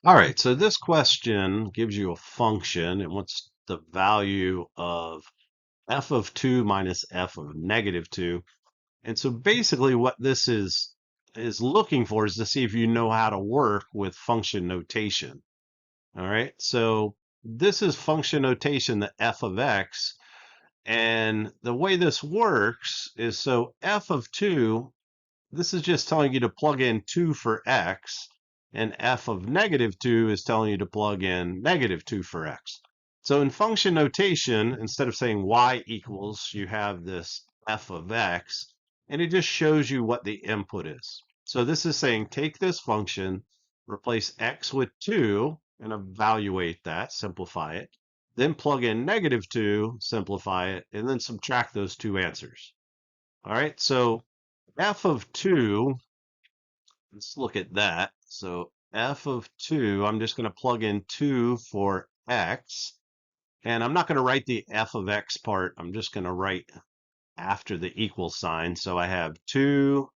All right, so this question gives you a function and what's the value of f of 2 minus f of negative 2. And so basically what this is looking for is to see if you know how to work with function notation. All right, so this is function notation, the f of x. And the way this works is so f of 2, this is just telling you to plug in 2 for x, and f of negative 2 is telling you to plug in negative 2 for x. So in function notation, instead of saying y equals, you have this f of x, and it just shows you what the input is. So this is saying take this function, replace x with 2, and evaluate that, simplify it. Then plug in negative 2, simplify it, and then subtract those two answers. All right, so f of 2, let's look at that. So f of 2, I'm just going to plug in 2 for x. And I'm not going to write the f of x part. I'm just going to write after the equal sign. So I have 2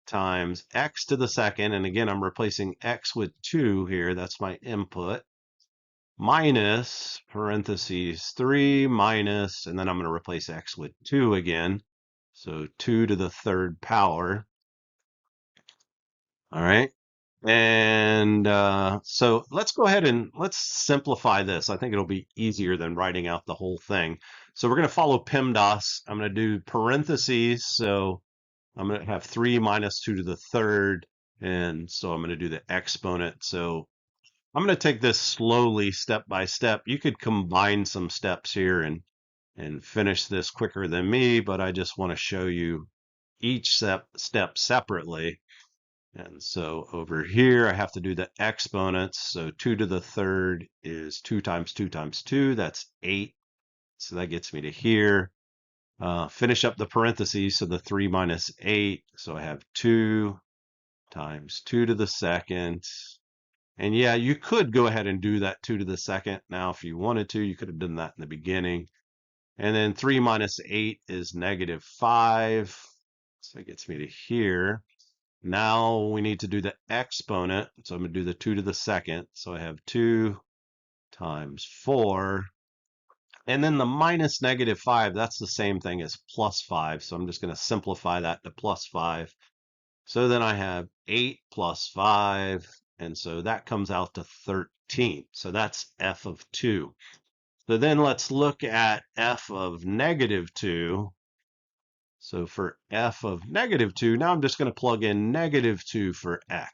times x to the second. And again, I'm replacing x with 2 here. That's my input. Minus parentheses 3 minus, and then I'm going to replace x with 2 again. So 2 to the third power. All right. And so let's go ahead and let's simplify this. I think it'll be easier than writing out the whole thing. So we're going to follow PEMDAS. I'm going to do parentheses. So I'm going to have 3 minus 2 to the third. And so I'm going to do the exponent. So I'm going to take this slowly, step by step. You could combine some steps here and finish this quicker than me, but I just want to show you each step separately. And so over here, I have to do the exponents. So 2 to the third is 2 times 2 times 2. That's 8. So that gets me to here. Finish up the parentheses. So the 3 minus 8. So I have 2 times 2 to the second. And yeah, you could go ahead and do that 2 to the second. Now, if you wanted to, you could have done that in the beginning. And then 3 minus 8 is negative 5. So it gets me to here. Now we need to do the exponent. So I'm going to do the 2 to the second. So I have 2 times 4. And then the minus negative 5, that's the same thing as plus 5. So I'm just going to simplify that to plus 5. So then I have 8 plus 5. And so that comes out to 13. So that's f of 2. So then let's look at f of negative 2. So for f of negative 2, now I'm just going to plug in negative 2 for x.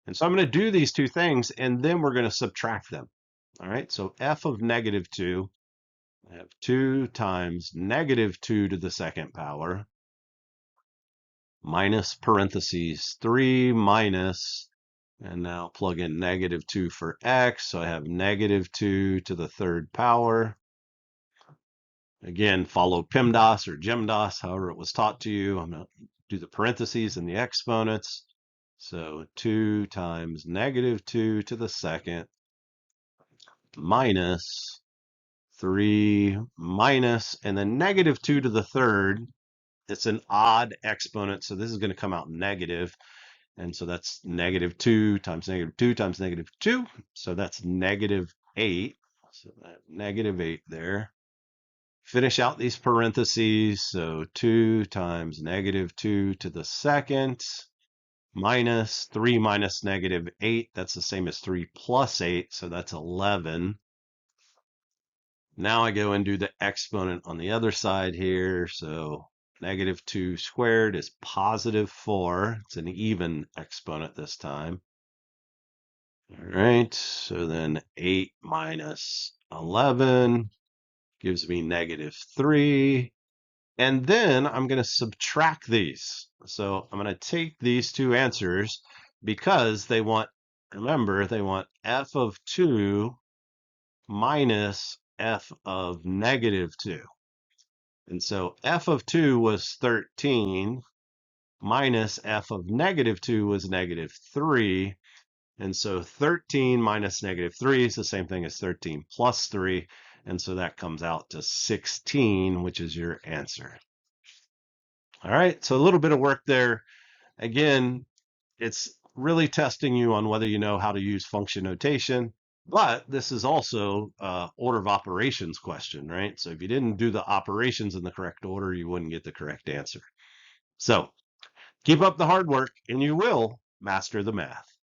And so I'm going to do these two things, and then we're going to subtract them. All right, so f of negative 2, I have 2 times negative 2 to the second power, minus parentheses 3 minus, and now plug in negative 2 for x, so I have negative 2 to the third power. Again, follow PEMDAS or GEMDAS, however it was taught to you. I'm going to do the parentheses and the exponents. So 2 times negative 2 to the second minus 3 minus, and then negative 2 to the third. It's an odd exponent, so this is going to come out negative. And so that's negative 2 times negative 2 times negative 2. So that's negative 8. So I have negative 8 there. Finish out these parentheses. So 2 times negative 2 to the second minus 3 minus negative 8. That's the same as 3 plus 8. So that's 11. Now I go and do the exponent on the other side here. So negative 2 squared is positive 4. It's an even exponent this time. All right. So then 8 minus 11 gives me negative 3. And then I'm going to subtract these. So I'm going to take these two answers because they want, remember, they want f of 2 minus f of negative 2. And so f of 2 was 13 minus f of negative 2 was negative 3. And so 13 minus negative 3 is the same thing as 13 plus 3. And so that comes out to 16, which is your answer. All right, so a little bit of work there. Again, it's really testing you on whether you know how to use function notation. But this is also order of operations question, right? So if you didn't do the operations in the correct order, you wouldn't get the correct answer. So keep up the hard work and you will master the math.